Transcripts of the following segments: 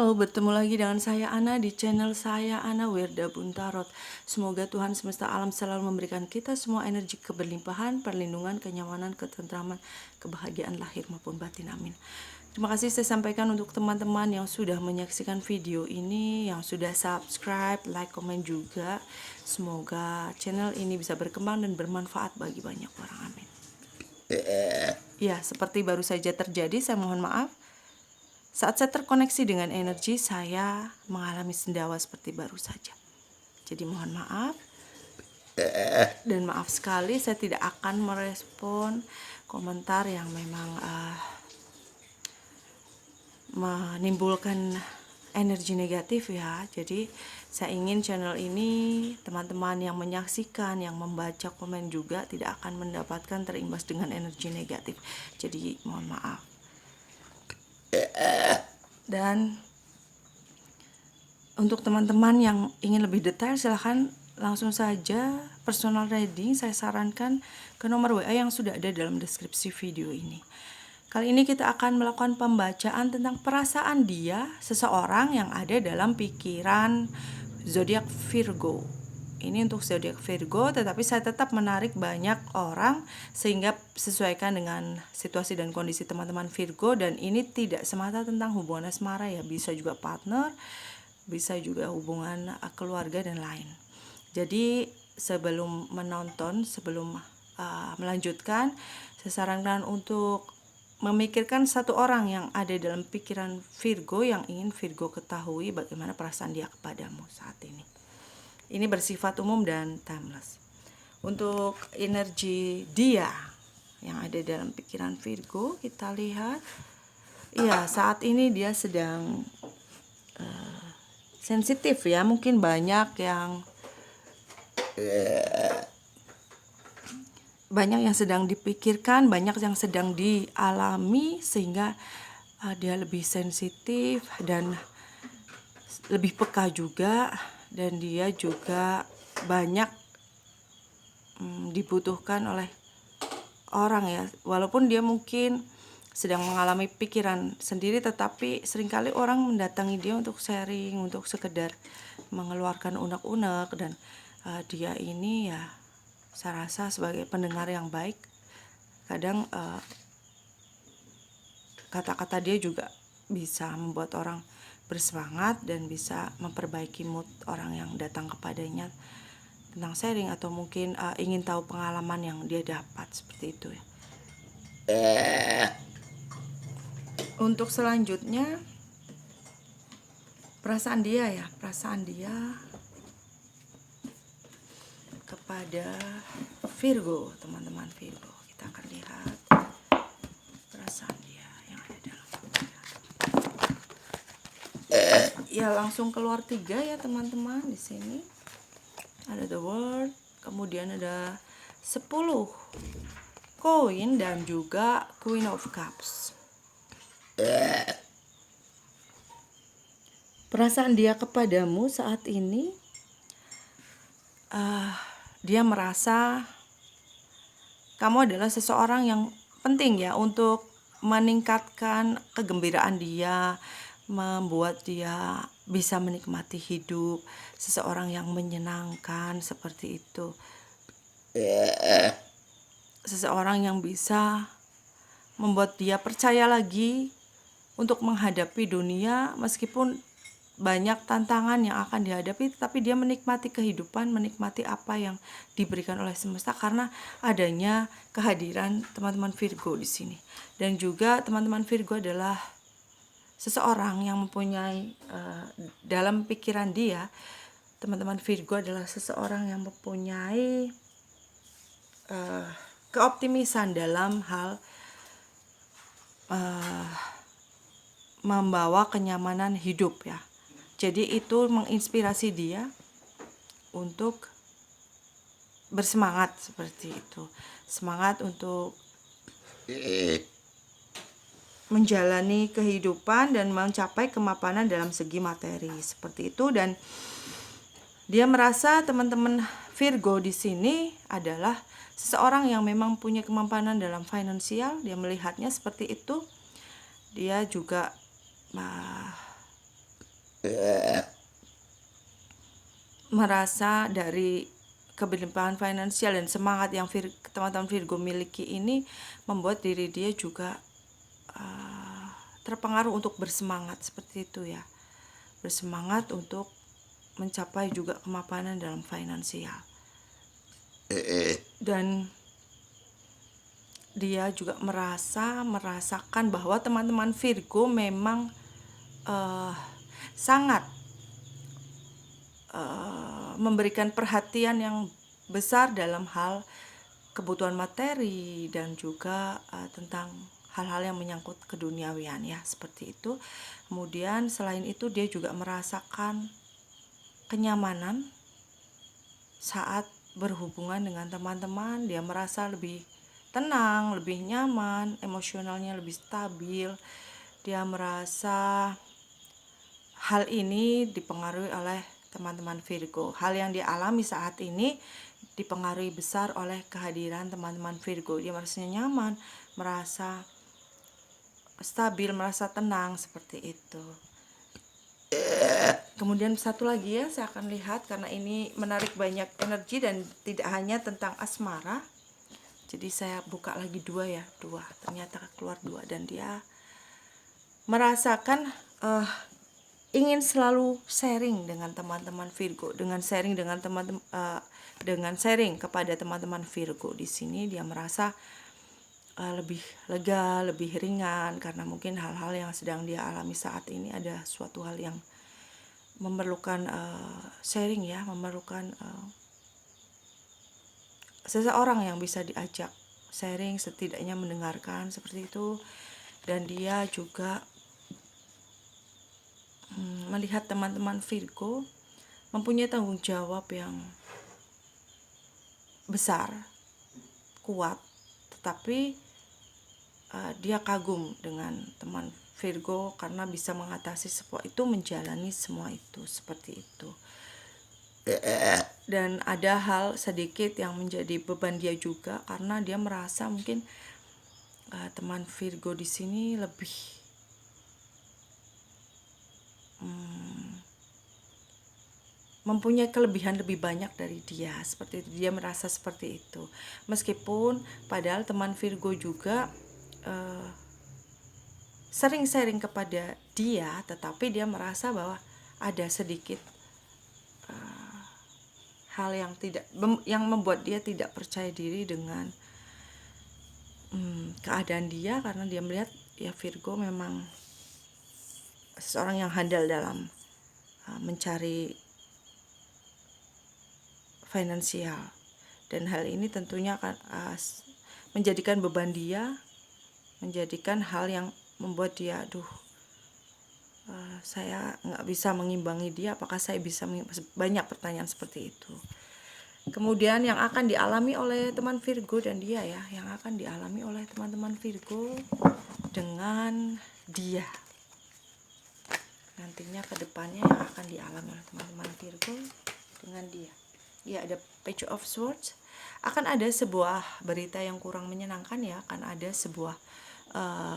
Halo, bertemu lagi dengan saya Ana di channel saya Ana Wirda Buntarot. Semoga Tuhan semesta alam selalu memberikan kita semua energi keberlimpahan, perlindungan, kenyamanan, ketentraman, kebahagiaan lahir maupun batin. Amin. Terima kasih saya sampaikan untuk teman-teman yang sudah menyaksikan video ini, yang sudah subscribe, like, komen juga. Semoga channel ini bisa berkembang dan bermanfaat bagi banyak orang. Amin. Ya, seperti baru saja terjadi, saya mohon maaf. Saat saya terkoneksi dengan energi, saya mengalami sendawa seperti baru saja. Jadi mohon maaf. Dan maaf sekali saya tidak akan merespon komentar yang memang menimbulkan energi negatif ya. Jadi saya ingin channel ini teman-teman yang menyaksikan, yang membaca komen juga tidak akan mendapatkan terimbas dengan energi negatif. Jadi mohon maaf. Dan untuk teman-teman yang ingin lebih detail, silahkan langsung saja personal reading. Saya sarankan ke nomor WA yang sudah ada dalam deskripsi video ini. Kali ini kita akan melakukan pembacaan tentang perasaan dia, seseorang yang ada dalam pikiran zodiak Virgo. Ini untuk zodiak Virgo, tetapi saya tetap menarik banyak orang sehingga sesuaikan dengan situasi dan kondisi teman-teman Virgo. Dan ini tidak semata tentang hubungan asmara ya, bisa juga partner, bisa juga hubungan keluarga dan lain. Jadi sebelum menonton, sebelum melanjutkan, saya sarankan untuk memikirkan satu orang yang ada dalam pikiran Virgo yang ingin Virgo ketahui bagaimana perasaan dia kepadamu saat ini. Ini bersifat umum dan timeless. Untuk energi dia yang ada dalam pikiran Virgo, kita lihat. Iya, saat ini dia sedang sensitif ya. Mungkin banyak yang sedang dipikirkan, banyak yang sedang dialami sehingga dia lebih sensitif dan lebih peka juga. Dan dia juga banyak dibutuhkan oleh orang ya, walaupun dia mungkin sedang mengalami pikiran sendiri, tetapi seringkali orang mendatangi dia untuk sharing, untuk sekedar mengeluarkan unek-unek. Dan dia ini ya, saya rasa sebagai pendengar yang baik, kadang kata-kata dia juga bisa membuat orang bersemangat dan bisa memperbaiki mood orang yang datang kepadanya tentang sharing, atau mungkin ingin tahu pengalaman yang dia dapat, seperti itu ya. Untuk selanjutnya perasaan dia kepada Virgo, teman-teman Virgo. Kita akan lihat perasaan dia yang ada dalam pikiran. Ya, langsung keluar 3 ya teman-teman. Di sini ada the World, kemudian ada 10 koin dan juga Queen of Cups. Perasaan dia kepadamu saat ini, dia merasa kamu adalah seseorang yang penting ya untuk meningkatkan kegembiraan dia, membuat dia bisa menikmati hidup, seseorang yang menyenangkan, seperti itu. Seseorang yang bisa membuat dia percaya lagi untuk menghadapi dunia meskipun banyak tantangan yang akan dihadapi, tapi dia menikmati kehidupan, menikmati apa yang diberikan oleh semesta karena adanya kehadiran teman-teman Virgo di sini. Dan juga teman-teman Virgo adalah seseorang yang mempunyai dalam pikiran dia, teman-teman Virgo adalah seseorang yang mempunyai keoptimisan dalam hal membawa kenyamanan hidup ya. Jadi itu menginspirasi dia untuk bersemangat seperti itu. Semangat untuk menjalani kehidupan dan mencapai kemapanan dalam segi materi seperti itu. Dan dia merasa teman-teman Virgo di sini adalah seseorang yang memang punya kemapanan dalam finansial. Dia melihatnya seperti itu. Dia juga merasa dari kebelimpahan finansial dan semangat yang teman-teman Virgo miliki ini membuat diri dia juga terpengaruh untuk bersemangat seperti itu ya. Bersemangat untuk mencapai juga kemapanan dalam finansial. Dan dia juga merasakan bahwa teman-teman Virgo memang sangat memberikan perhatian yang besar dalam hal kebutuhan materi dan juga tentang hal-hal yang menyangkut keduniawian ya, seperti itu. Kemudian selain itu dia juga merasakan kenyamanan saat berhubungan dengan teman-teman. Dia merasa lebih tenang, lebih nyaman, emosionalnya lebih stabil. Dia merasa hal ini dipengaruhi oleh teman-teman Virgo. Hal yang dia alami saat ini dipengaruhi besar oleh kehadiran teman-teman Virgo. Dia merasa nyaman, merasa stabil, merasa tenang, seperti itu. Kemudian satu lagi ya, saya akan lihat karena ini menarik banyak energi dan tidak hanya tentang asmara. Jadi saya buka lagi dua, ternyata keluar dua, dan dia merasakan ingin selalu sharing dengan teman-teman Virgo, dengan sharing kepada teman-teman Virgo. Di sini dia merasa lebih lega, lebih ringan, karena mungkin hal-hal yang sedang dia alami saat ini ada suatu hal yang memerlukan sharing ya, memerlukan seseorang yang bisa diajak sharing, setidaknya mendengarkan, seperti itu. Dan dia juga melihat teman-teman Virgo mempunyai tanggung jawab yang besar, kuat, tetapi dia kagum dengan teman Virgo karena bisa mengatasi semua itu, menjalani semua itu, seperti itu. Dan ada hal sedikit yang menjadi beban dia juga, karena dia merasa mungkin teman Virgo di sini lebih mempunyai kelebihan lebih banyak dari dia, seperti itu. Dia merasa seperti itu, meskipun padahal teman Virgo juga sering sharing kepada dia, tetapi dia merasa bahwa ada sedikit hal yang membuat dia tidak percaya diri dengan keadaan dia, karena dia melihat ya Virgo memang seseorang yang handal dalam mencari finansial, dan hal ini tentunya akan menjadikan beban dia, menjadikan hal yang membuat dia saya nggak bisa mengimbangi dia, apakah saya bisa banyak pertanyaan seperti itu. Kemudian yang akan dialami oleh teman Virgo dan dia ya, yang akan dialami oleh teman-teman Virgo dengan dia nantinya ke depannya, yang akan dialami oleh teman-teman Virgo dengan dia. Ya, ada Page of Swords. Akan ada sebuah berita yang kurang menyenangkan ya, akan ada sebuah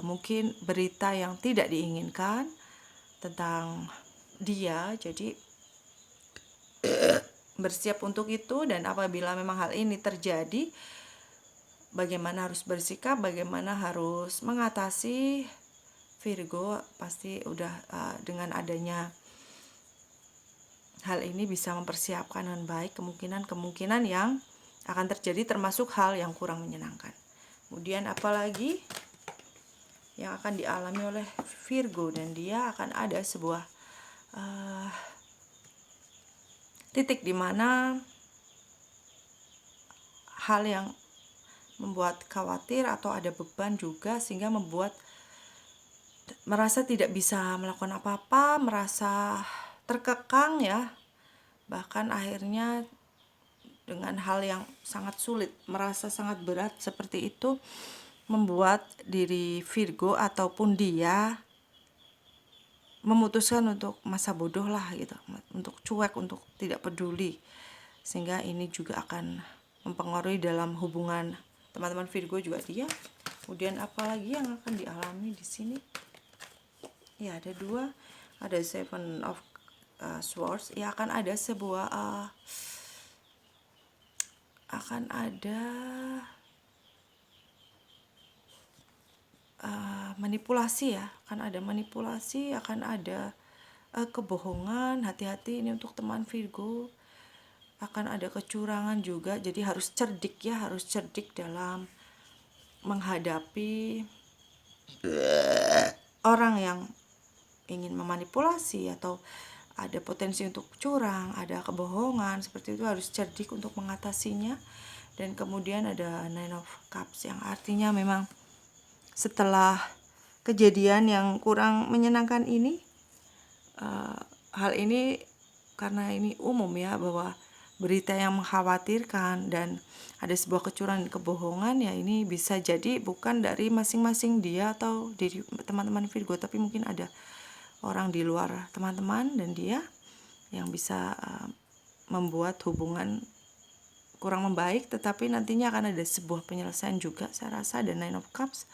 mungkin berita yang tidak diinginkan tentang dia. Jadi bersiap untuk itu, dan apabila memang hal ini terjadi, bagaimana harus bersikap, bagaimana harus mengatasi, Virgo pasti udah dengan adanya hal ini bisa mempersiapkan dengan baik kemungkinan yang akan terjadi, termasuk hal yang kurang menyenangkan. Kemudian apalagi yang akan dialami oleh Virgo, dan dia akan ada sebuah titik di mana hal yang membuat khawatir atau ada beban juga, sehingga membuat merasa tidak bisa melakukan apa-apa, merasa terkekang ya, bahkan akhirnya dengan hal yang sangat sulit, merasa sangat berat seperti itu, membuat diri Virgo ataupun dia memutuskan untuk masa bodoh lah gitu, untuk cuek, untuk tidak peduli, sehingga ini juga akan mempengaruhi dalam hubungan teman-teman Virgo juga dia. Kemudian apalagi yang akan dialami di sini? Ya, ada dua, ada Seven of Swords, ya akan ada sebuah akan ada manipulasi ya, akan ada manipulasi, akan ada kebohongan. Hati-hati ini untuk teman Virgo, akan ada kecurangan juga, jadi harus cerdik ya, harus cerdik dalam menghadapi orang yang ingin memanipulasi atau ada potensi untuk curang, ada kebohongan, seperti itu harus cerdik untuk mengatasinya. Dan kemudian ada Nine of Cups yang artinya memang setelah kejadian yang kurang menyenangkan ini, hal ini karena ini umum ya, bahwa berita yang mengkhawatirkan dan ada sebuah kecurangan dan kebohongan, ya ini bisa jadi bukan dari masing-masing dia atau diri teman-teman Virgo, tapi mungkin ada orang di luar teman-teman dan dia yang bisa membuat hubungan kurang membaik, tetapi nantinya akan ada sebuah penyelesaian juga saya rasa. Dan Nine of Cups,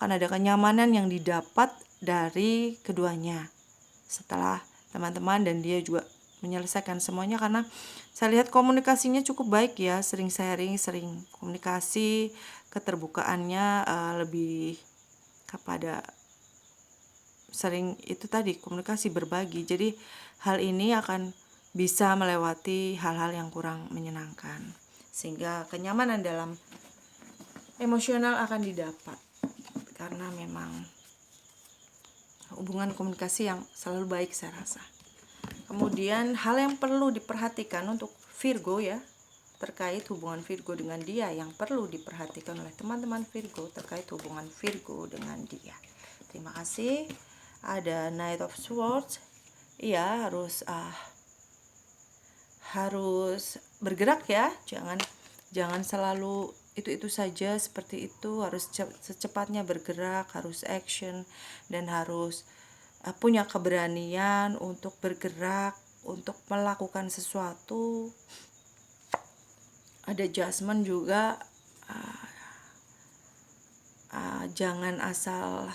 akan ada kenyamanan yang didapat dari keduanya setelah teman-teman dan dia juga menyelesaikan semuanya, karena saya lihat komunikasinya cukup baik ya, sering sharing, sering komunikasi, keterbukaannya lebih kepada sering itu tadi, komunikasi, berbagi. Jadi hal ini akan bisa melewati hal-hal yang kurang menyenangkan, sehingga kenyamanan dalam emosional akan didapat, karena memang hubungan komunikasi yang selalu baik saya rasa. Kemudian hal yang perlu diperhatikan untuk Virgo ya, terkait hubungan Virgo dengan dia, yang perlu diperhatikan oleh teman-teman Virgo terkait hubungan Virgo dengan dia. Terima kasih. Ada Knight of Swords. Iya, harus bergerak ya, jangan selalu itu saja seperti itu, harus secepatnya bergerak, harus action, dan harus punya keberanian untuk bergerak, untuk melakukan sesuatu. Ada adjustment juga, jangan asal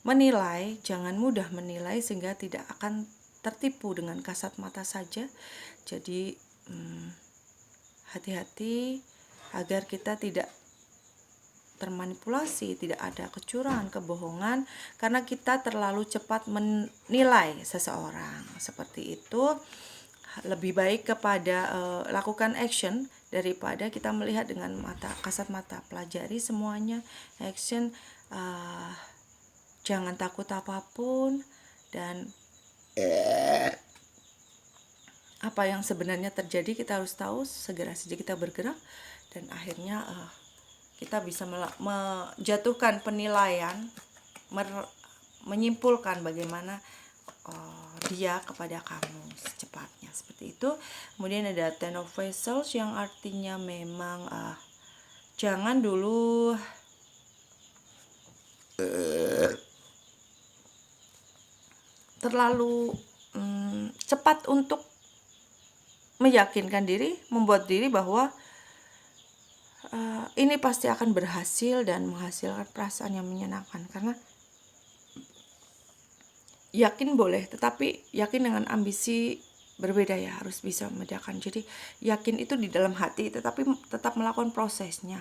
menilai, jangan mudah menilai sehingga tidak akan tertipu dengan kasat mata saja. Jadi hati-hati agar kita tidak termanipulasi, tidak ada kecurangan, kebohongan, karena kita terlalu cepat menilai seseorang. Seperti itu, lebih baik kepada lakukan action daripada kita melihat dengan mata kasat mata. Pelajari semuanya, action, jangan takut apapun, dan apa yang sebenarnya terjadi kita harus tahu, segera saja kita bergerak, dan akhirnya kita bisa menjatuhkan penilaian, menyimpulkan bagaimana dia kepada kamu secepatnya, seperti itu. Kemudian ada Ten of Vessels yang artinya memang jangan dulu terlalu cepat untuk meyakinkan diri, membuat diri bahwa ini pasti akan berhasil dan menghasilkan perasaan yang menyenangkan. Karena yakin boleh, tetapi yakin dengan ambisi berbeda ya, harus bisa membedakan. Jadi yakin itu di dalam hati, tetapi tetap melakukan prosesnya.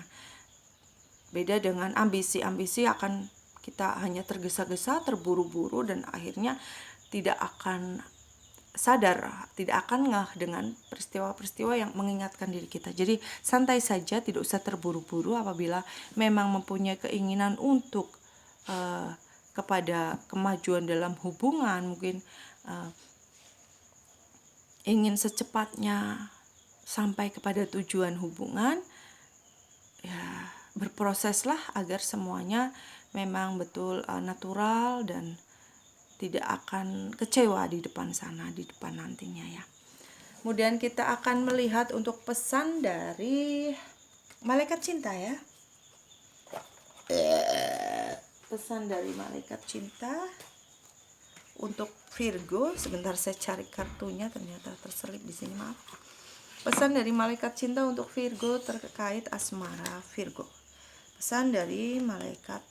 Beda dengan ambisi akan kita hanya tergesa-gesa, terburu-buru, dan akhirnya tidak akan sadar, tidak akan ngeh dengan peristiwa-peristiwa yang mengingatkan diri kita. Jadi santai saja, tidak usah terburu-buru. Apabila memang mempunyai keinginan untuk kepada kemajuan dalam hubungan, mungkin ingin secepatnya sampai kepada tujuan hubungan, ya berproseslah agar semuanya memang betul natural dan tidak akan kecewa di depan sana, di depan nantinya ya. Kemudian kita akan melihat untuk pesan dari malaikat cinta ya. Pesan dari malaikat cinta untuk Virgo. Sebentar saya cari kartunya, ternyata terselip di sini, maaf. Pesan dari malaikat cinta untuk Virgo terkait asmara Virgo. Pesan dari malaikat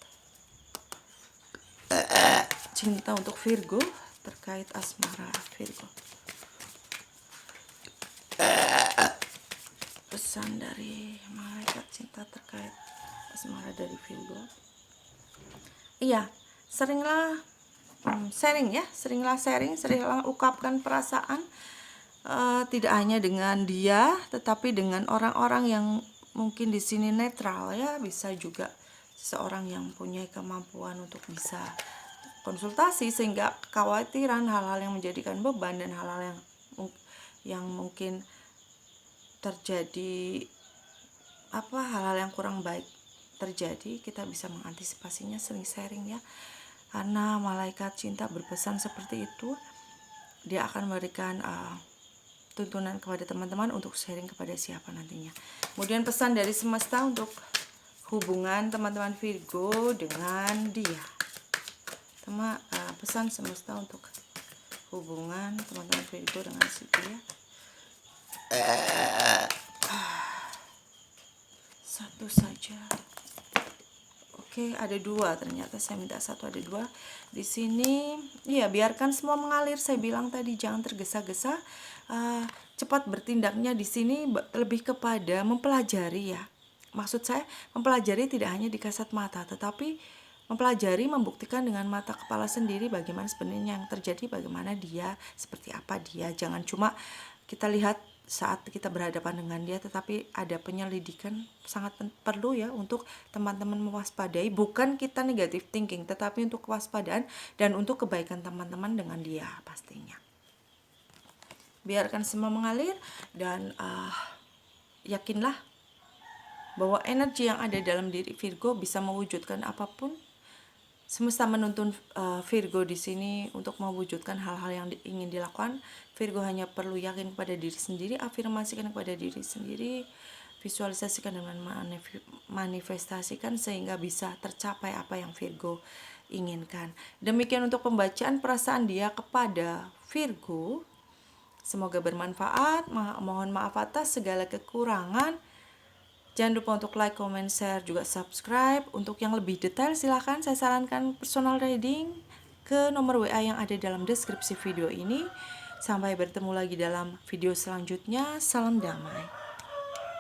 cinta untuk Virgo terkait asmara Virgo. Pesan dari malaikat cinta terkait asmara dari Virgo. Iya, seringlah seringlah ungkapkan perasaan, tidak hanya dengan dia, tetapi dengan orang-orang yang mungkin di sini netral ya, bisa juga seseorang yang punya kemampuan untuk bisa konsultasi, sehingga kekhawatiran hal-hal yang menjadikan beban dan hal-hal yang mungkin terjadi hal-hal yang kurang baik terjadi, kita bisa mengantisipasinya. Sering sharing ya, karena malaikat cinta berpesan seperti itu. Dia akan memberikan tuntunan kepada teman-teman untuk sharing kepada siapa nantinya. Kemudian pesan dari semesta untuk hubungan teman-teman Virgo dengan dia. Pesan semesta untuk hubungan teman-teman Virgo dengan si dia. Satu saja. Oke, ada dua, ternyata saya minta satu, ada dua di sini. Iya, biarkan semua mengalir. Saya bilang tadi jangan tergesa-gesa. Cepat bertindaknya di sini lebih kepada mempelajari ya. Maksud saya mempelajari tidak hanya di kasat mata, tetapi mempelajari, membuktikan dengan mata kepala sendiri bagaimana sebenarnya yang terjadi, bagaimana dia, seperti apa dia. Jangan cuma kita lihat saat kita berhadapan dengan dia, tetapi ada penyelidikan. Sangat perlu ya untuk teman-teman mewaspadai, bukan kita negative thinking, tetapi untuk kewaspadaan dan untuk kebaikan teman-teman dengan dia pastinya. Biarkan semua mengalir dan yakinlah bahwa energi yang ada dalam diri Virgo bisa mewujudkan apapun. Semesta menuntun Virgo di sini untuk mewujudkan hal-hal yang ingin dilakukan. Virgo hanya perlu yakin kepada diri sendiri, afirmasikan kepada diri sendiri, visualisasikan dan manifestasikan sehingga bisa tercapai apa yang Virgo inginkan. Demikian untuk pembacaan perasaan dia kepada Virgo. Semoga bermanfaat. Mohon maaf atas segala kekurangan. Jangan lupa untuk like, comment, share, juga subscribe. Untuk yang lebih detail silahkan saya sarankan personal reading ke nomor WA yang ada dalam deskripsi video ini. Sampai bertemu lagi dalam video selanjutnya. Salam damai.